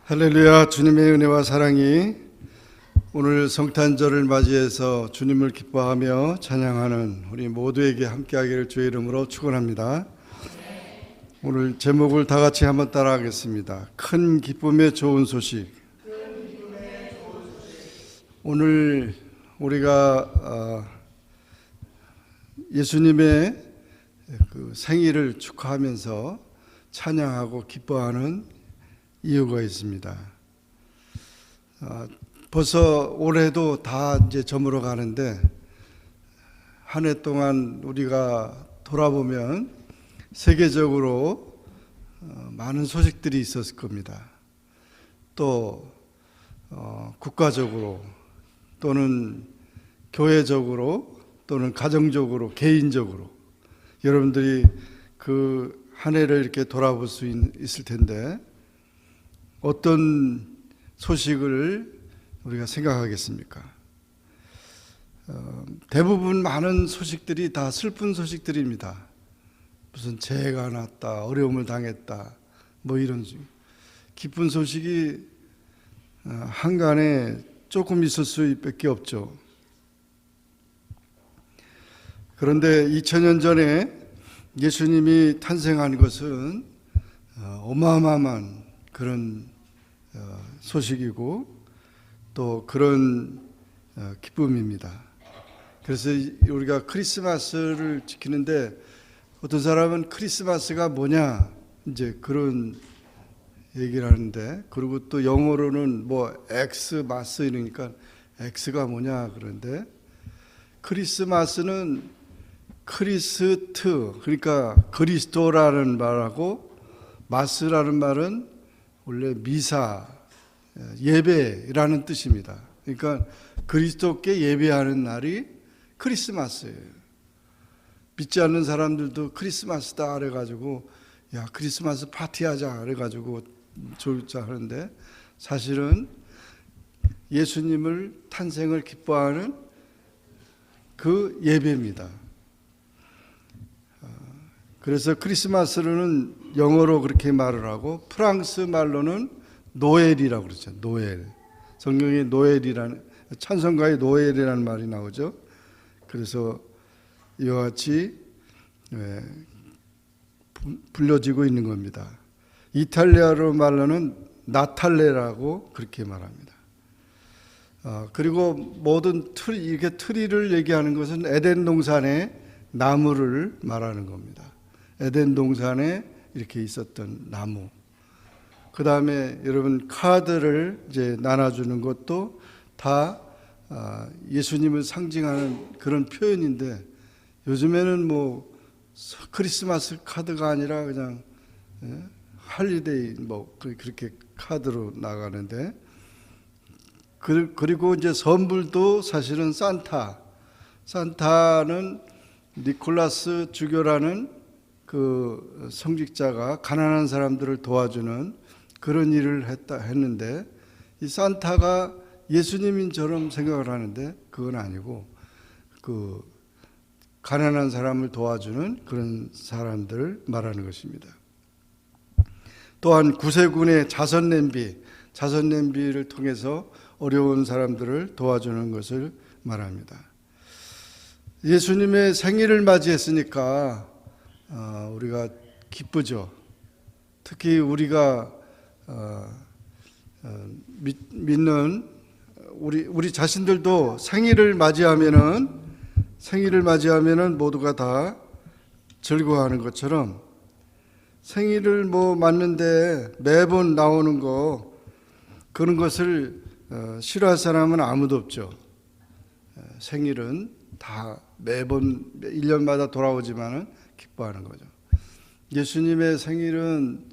할렐루야. 주님의 은혜와 사랑이 오늘 성탄절을 맞이해서 주님을 기뻐하며 찬양하는 우리 모두에게 함께하기를 주의 이름으로 축원합니다. 오늘 제목을 다 같이 한번 따라하겠습니다. 큰 기쁨의 좋은 소식. 오늘 우리가 예수님의 그 생일을 축하하면서 찬양하고 기뻐하는 이유가 있습니다. 벌써 올해도 다 이제 저물어 가는데 한 해 동안 우리가 돌아보면 세계적으로 많은 소식들이 있었을 겁니다. 또 국가적으로 또는 교회적으로 또는 가정적으로 개인적으로 여러분들이 그 한 해를 이렇게 돌아볼 수 있을 텐데 어떤 소식을 우리가 생각하겠습니까? 대부분 많은 소식들이 다 슬픈 소식들입니다. 무슨 재해가 났다, 어려움을 당했다, 뭐 이런 기쁜 소식이 한간에 조금 있을 수밖에 없죠. 그런데 2000년 전에 예수님이 탄생한 것은 어마어마한 그런 소식이고 또 그런 기쁨입니다. 그래서 우리가 크리스마스를 지키는데 어떤 사람은 크리스마스가 뭐냐 이제 그런 얘기를 하는데, 그리고 또 영어로는 뭐 엑스마스 이러니까 엑스가 뭐냐 그런데, 크리스마스는 크리스트, 그러니까 그리스도라는 말하고 마스라는 말은 원래 미사, 예배라는 뜻입니다. 그러니까 그리스도께 예배하는 날이 크리스마스예요. 믿지 않는 사람들도 크리스마스다 그래가지고 야 크리스마스 파티하자 그래가지고 졸자 하는데, 사실은 예수님을 탄생을 기뻐하는 그 예배입니다. 그래서 크리스마스는 영어로 그렇게 말을 하고 프랑스 말로는 노엘이라고 그러죠. 노엘. 성경에 노엘이라는, 찬송가에 노엘이라는 말이 나오죠. 그래서 이와 같이 불려지고 있는 겁니다. 이탈리아로 말로는 나탈레라고 그렇게 말합니다. 그리고 모든 이렇게 트리를 얘기하는 것은 에덴 동산의 나무를 말하는 겁니다. 에덴 동산에 이렇게 있었던 나무. 그 다음에 여러분 카드를 이제 나눠주는 것도 다 예수님을 상징하는 그런 표현인데, 요즘에는 뭐 크리스마스 카드가 아니라 그냥 할리데이 뭐 그렇게 카드로 나가는데, 그리고 이제 선물도 사실은 산타는 니콜라스 주교라는 그 성직자가 가난한 사람들을 도와주는 그런 일을 했는데, 이 산타가 예수님인처럼 생각을 하는데 그건 아니고 그 가난한 사람을 도와주는 그런 사람들을 말하는 것입니다. 또한 구세군의 자선 냄비를 통해서 어려운 사람들을 도와주는 것을 말합니다. 예수님의 생일을 맞이했으니까 우리가 기쁘죠. 특히 우리가 믿는 우리 자신들도 생일을 맞이하면은 모두가 다 즐거워하는 것처럼, 생일을 뭐 맞는데 매번 나오는 거 그런 것을 싫어할 사람은 아무도 없죠. 생일은 다 매번 1년마다 돌아오지만은 기뻐하는 거죠. 예수님의 생일은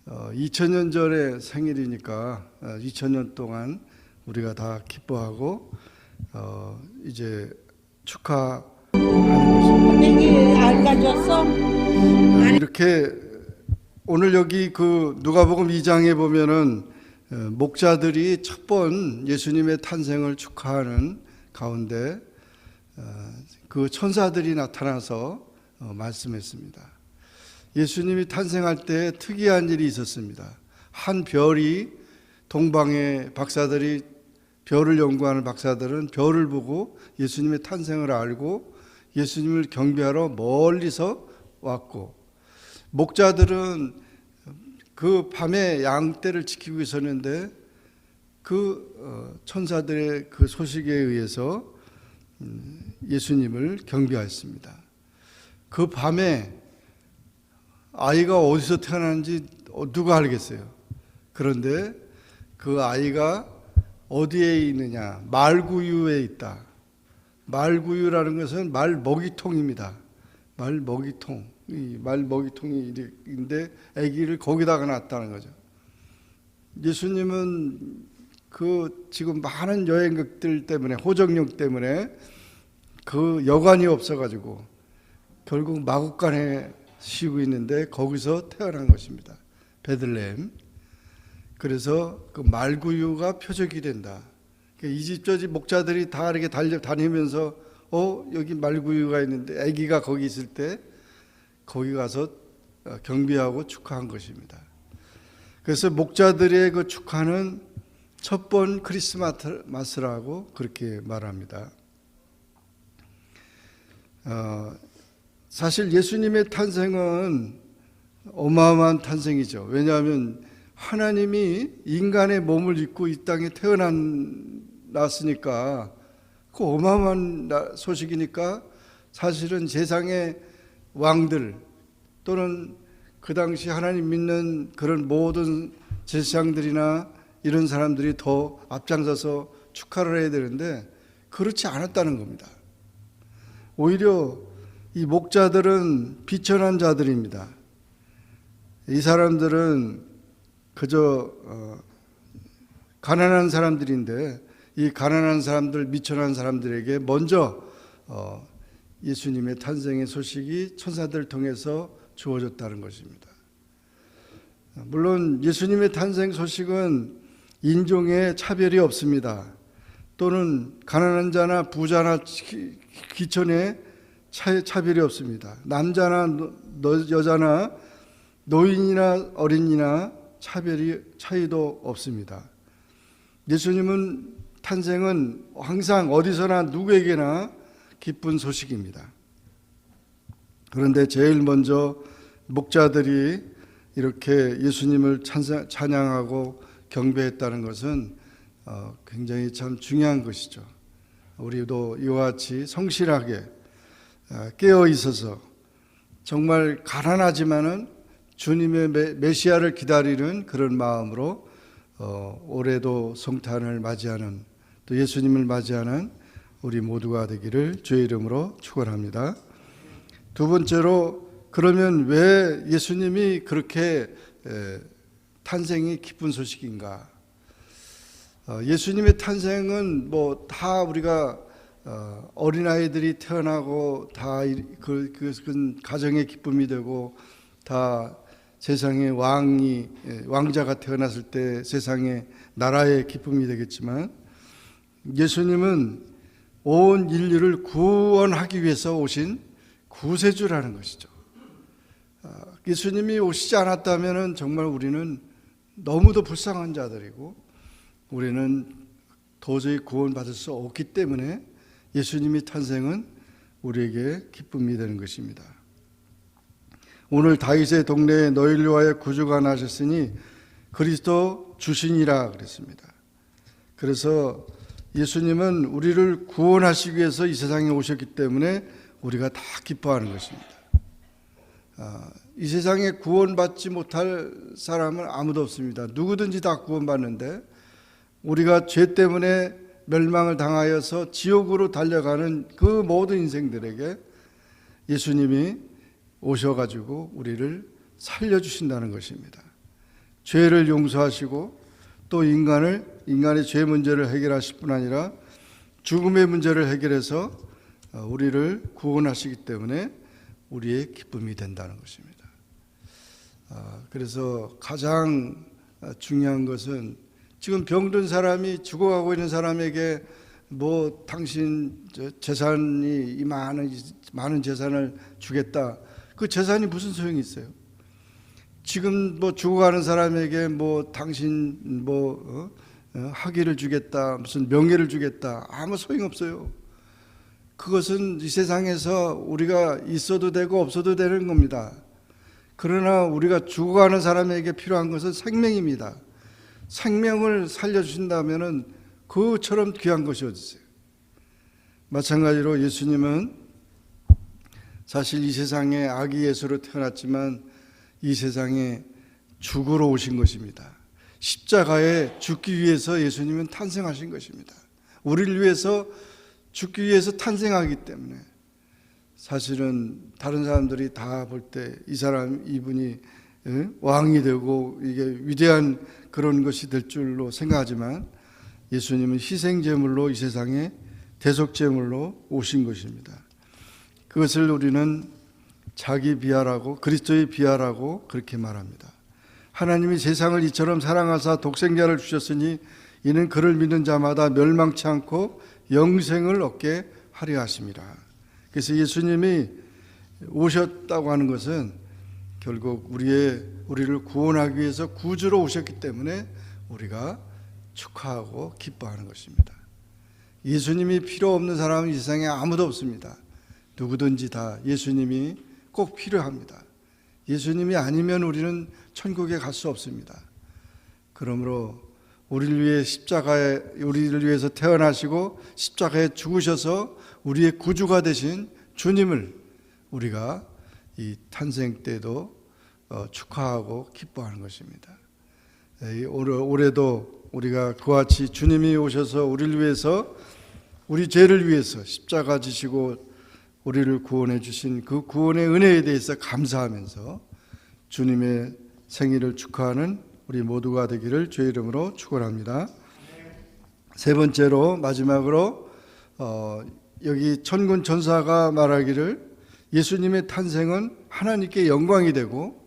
2000년 전의 생일이니까 2000년 동안 우리가 다 기뻐하고 이제 축하하는 것입니다. 알 가졌어? 이렇게 오늘 여기 그 누가복음 2장에 보면은 목자들이 첫 번 예수님의 탄생을 축하하는 가운데 그 천사들이 나타나서 말씀했습니다. 예수님이 탄생할 때 특이한 일이 있었습니다. 한 별이 동방의 박사들이, 별을 연구하는 박사들은 별을 보고 예수님의 탄생을 알고 예수님을 경배하러 멀리서 왔고, 목자들은 그 밤에 양떼를 지키고 있었는데 그 천사들의 그 소식에 의해서 예수님을 경배하였습니다. 그 밤에 아이가 어디서 태어났는지 누가 알겠어요? 그런데 그 아이가 어디에 있느냐? 말구유에 있다. 말구유라는 것은 말 먹이통입니다. 말 먹이통. 이 말 먹이통이 있는데 아기를 거기다가 놨다는 거죠. 예수님은 그 지금 많은 여행객들 때문에, 호정령 때문에 그 여관이 없어가지고 결국 마국간에 쉬고 있는데 거기서 태어난 것입니다. 베들레헴. 그래서 그 말구유가 표적이 된다. 이 집 저 집 목자들이 다 이렇게 다니면서 여기 말구유가 있는데, 아기가 거기 있을 때 거기 가서 경배하고 축하한 것입니다. 그래서 목자들의 그 축하는 첫 번 크리스마스라고 그렇게 말합니다. 사실 예수님의 탄생은 어마어마한 탄생이죠. 왜냐하면 하나님이 인간의 몸을 입고 이 땅에 태어났으니까 그 어마어마한 소식이니까 사실은 세상의 왕들 또는 그 당시 하나님 믿는 그런 모든 제사장들이나 이런 사람들이 더 앞장서서 축하를 해야 되는데 그렇지 않았다는 겁니다. 오히려 이 목자들은 비천한 자들입니다. 이 사람들은 그저 가난한 사람들인데 이 가난한 사람들, 미천한 사람들에게 먼저 예수님의 탄생의 소식이 천사들을 통해서 주어졌다는 것입니다. 물론 예수님의 탄생 소식은 인종의 차별이 없습니다. 또는 가난한 자나 부자나 귀천의 차별이 없습니다. 남자나 여자나 노인이나 어린이나 차이도 없습니다. 예수님은 탄생은 항상 어디서나 누구에게나 기쁜 소식입니다. 그런데 제일 먼저 목자들이 이렇게 예수님을 찬양하고 경배했다는 것은 굉장히 참 중요한 것이죠. 우리도 이와 같이 성실하게 깨어 있어서 정말 가난하지만은 주님의 메시아를 기다리는 그런 마음으로 올해도 성탄을 맞이하는, 또 예수님을 맞이하는 우리 모두가 되기를 주의 이름으로 축원합니다. 두 번째로, 그러면 왜 예수님이 그렇게 탄생이 기쁜 소식인가? 예수님의 탄생은 뭐 다 우리가 어린아이들이 태어나고 다 그것은 가정의 기쁨이 되고, 다 세상의 왕자가 태어났을 때 세상의 나라의 기쁨이 되겠지만, 예수님은 온 인류를 구원하기 위해서 오신 구세주라는 것이죠. 예수님이 오시지 않았다면 정말 우리는 너무도 불쌍한 자들이고 우리는 도저히 구원받을 수 없기 때문에 예수님의 탄생은 우리에게 기쁨이 되는 것입니다. 오늘 다윗의 동네에 너희를 위하여 구주가 나셨으니 그리스도 주시니라 그랬습니다. 그래서 예수님은 우리를 구원하시기 위해서 이 세상에 오셨기 때문에 우리가 다 기뻐하는 것입니다. 이 세상에 구원받지 못할 사람은 아무도 없습니다. 누구든지 다 구원받는데 우리가 죄 때문에 멸망을 당하여서 지옥으로 달려가는 그 모든 인생들에게 예수님이 오셔가지고 우리를 살려주신다는 것입니다. 죄를 용서하시고 또 인간의 죄 문제를 해결하실 뿐 아니라 죽음의 문제를 해결해서 우리를 구원하시기 때문에 우리의 기쁨이 된다는 것입니다. 그래서 가장 중요한 것은 지금 병든 사람이 죽어가고 있는 사람에게 뭐 당신 재산이 이 많은 재산을 주겠다. 그 재산이 무슨 소용이 있어요? 지금 뭐 죽어가는 사람에게 뭐 당신 뭐 학위를 주겠다, 무슨 명예를 주겠다, 아무 소용없어요. 그것은 이 세상에서 우리가 있어도 되고 없어도 되는 겁니다. 그러나 우리가 죽어가는 사람에게 필요한 것은 생명입니다. 생명을 살려주신다면 그처럼 귀한 것이 어디 있어요. 마찬가지로 예수님은 사실 이 세상에 아기 예수로 태어났지만 이 세상에 죽으러 오신 것입니다. 십자가에 죽기 위해서 예수님은 탄생하신 것입니다. 우리를 위해서 죽기 위해서 탄생하기 때문에 사실은 다른 사람들이 다 볼 때 이 사람 이분이 왕이 되고 이게 위대한 그런 것이 될 줄로 생각하지만 예수님은 희생제물로 이 세상에 대속제물로 오신 것입니다. 그것을 우리는 자기 비하라고, 그리스도의 비하라고 그렇게 말합니다. 하나님이 세상을 이처럼 사랑하사 독생자를 주셨으니 이는 그를 믿는 자마다 멸망치 않고 영생을 얻게 하려 하심이라. 그래서 예수님이 오셨다고 하는 것은 결국 우리를 구원하기 위해서 구주로 오셨기 때문에 우리가 축하하고 기뻐하는 것입니다. 예수님이 필요 없는 사람은 이 세상에 아무도 없습니다. 누구든지 다 예수님이 꼭 필요합니다. 예수님이 아니면 우리는 천국에 갈 수 없습니다. 그러므로 우리를 위해서 태어나시고 십자가에 죽으셔서 우리의 구주가 되신 주님을 우리가 이 탄생 때도 축하하고 기뻐하는 것입니다. 올해도 우리가 그와 같이 주님이 오셔서 우리를 위해서, 우리 죄를 위해서 십자가 지시고 우리를 구원해 주신 그 구원의 은혜에 대해서 감사하면서 주님의 생일을 축하하는 우리 모두가 되기를 주의 이름으로 축원합니다. 세 번째로, 마지막으로 여기 천군 천사가 말하기를 예수님의 탄생은 하나님께 영광이 되고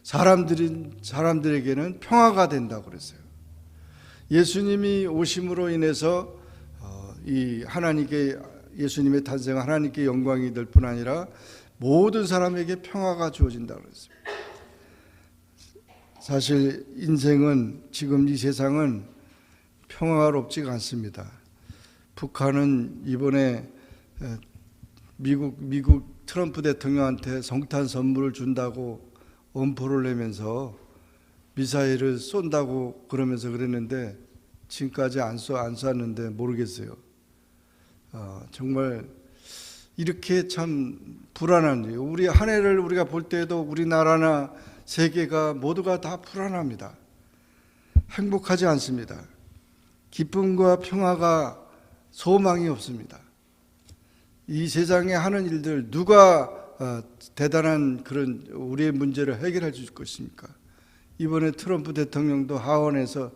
사람들에게는 평화가 된다고 그랬어요. 예수님이 오심으로 인해서 이 예수님의 탄생은 하나님께 영광이 될 뿐 아니라 모든 사람에게 평화가 주어진다고 그랬어요. 사실 인생은, 지금 이 세상은 평화롭지가 않습니다. 북한은 이번에 미국 트럼프 대통령한테 성탄 선물을 준다고 엄포를 내면서 미사일을 쏜다고 그러면서 그랬는데 지금까지 안 쐈는데 모르겠어요. 정말 이렇게 참 불안한 일. 우리 한 해를 우리가 볼 때에도 우리나라나 세계가 모두가 다 불안합니다. 행복하지 않습니다. 기쁨과 평화가, 소망이 없습니다. 이 세상에 하는 일들 누가 대단한 그런 우리의 문제를 해결해 줄 것입니까? 이번에 트럼프 대통령도 하원에서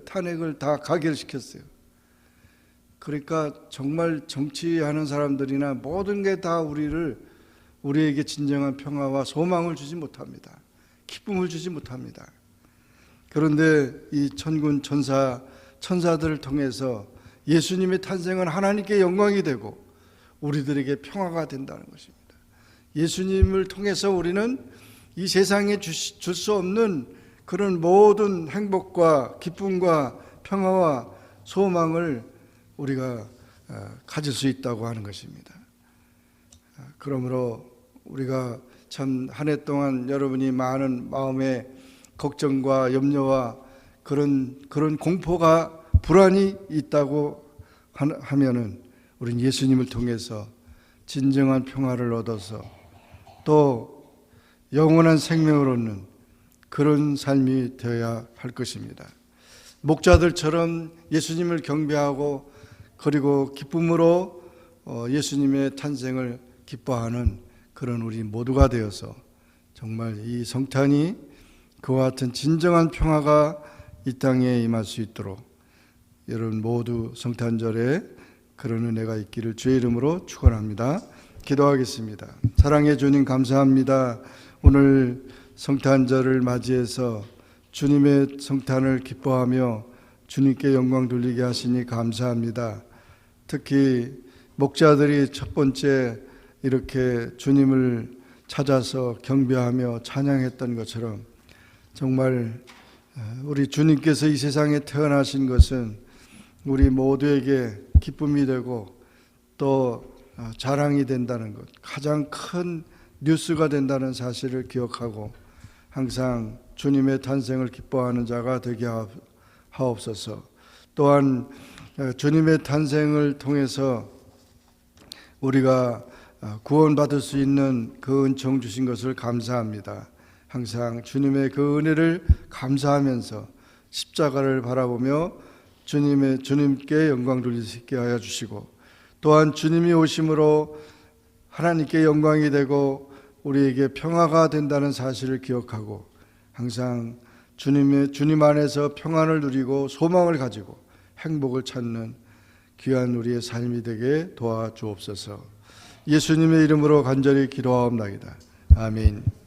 탄핵을 다 가결시켰어요. 그러니까 정말 정치하는 사람들이나 모든 게 다 우리에게 진정한 평화와 소망을 주지 못합니다. 기쁨을 주지 못합니다. 그런데 이 천군 천사들을 통해서 예수님의 탄생은 하나님께 영광이 되고 우리들에게 평화가 된다는 것입니다. 예수님을 통해서 우리는 이 세상에 줄 수 없는 그런 모든 행복과 기쁨과 평화와 소망을 우리가 가질 수 있다고 하는 것입니다. 그러므로 우리가 참 한 해 동안 여러분이 많은 마음의 걱정과 염려와 그런 공포가, 불안이 있다고 하면은 우리는 예수님을 통해서 진정한 평화를 얻어서 또 영원한 생명을 얻는 그런 삶이 되어야 할 것입니다. 목자들처럼 예수님을 경배하고 그리고 기쁨으로 예수님의 탄생을 기뻐하는 그런 우리 모두가 되어서 정말 이 성탄이 그와 같은 진정한 평화가 이 땅에 임할 수 있도록 여러분 모두 성탄절에 그런 은혜가 있기를 주의 이름으로 축원합니다. 기도하겠습니다. 사랑해 주님 감사합니다. 오늘 성탄절을 맞이해서 주님의 성탄을 기뻐하며 주님께 영광 돌리게 하시니 감사합니다. 특히 목자들이 첫 번째 이렇게 주님을 찾아서 경배하며 찬양했던 것처럼 정말 우리 주님께서 이 세상에 태어나신 것은 우리 모두에게 기쁨이 되고 또 자랑이 된다는 것, 가장 큰 뉴스가 된다는 사실을 기억하고 항상 주님의 탄생을 기뻐하는 자가 되게 하옵소서. 또한 주님의 탄생을 통해서 우리가 구원받을 수 있는 그 은총 주신 것을 감사합니다. 항상 주님의 그 은혜를 감사하면서 십자가를 바라보며 주님께 영광 돌릴 수 있게 하여 주시고, 또한 주님이 오심으로 하나님께 영광이 되고 우리에게 평화가 된다는 사실을 기억하고 항상 주님 안에서 평안을 누리고 소망을 가지고 행복을 찾는 귀한 우리의 삶이 되게 도와주옵소서. 예수님의 이름으로 간절히 기도하옵나이다. 아멘.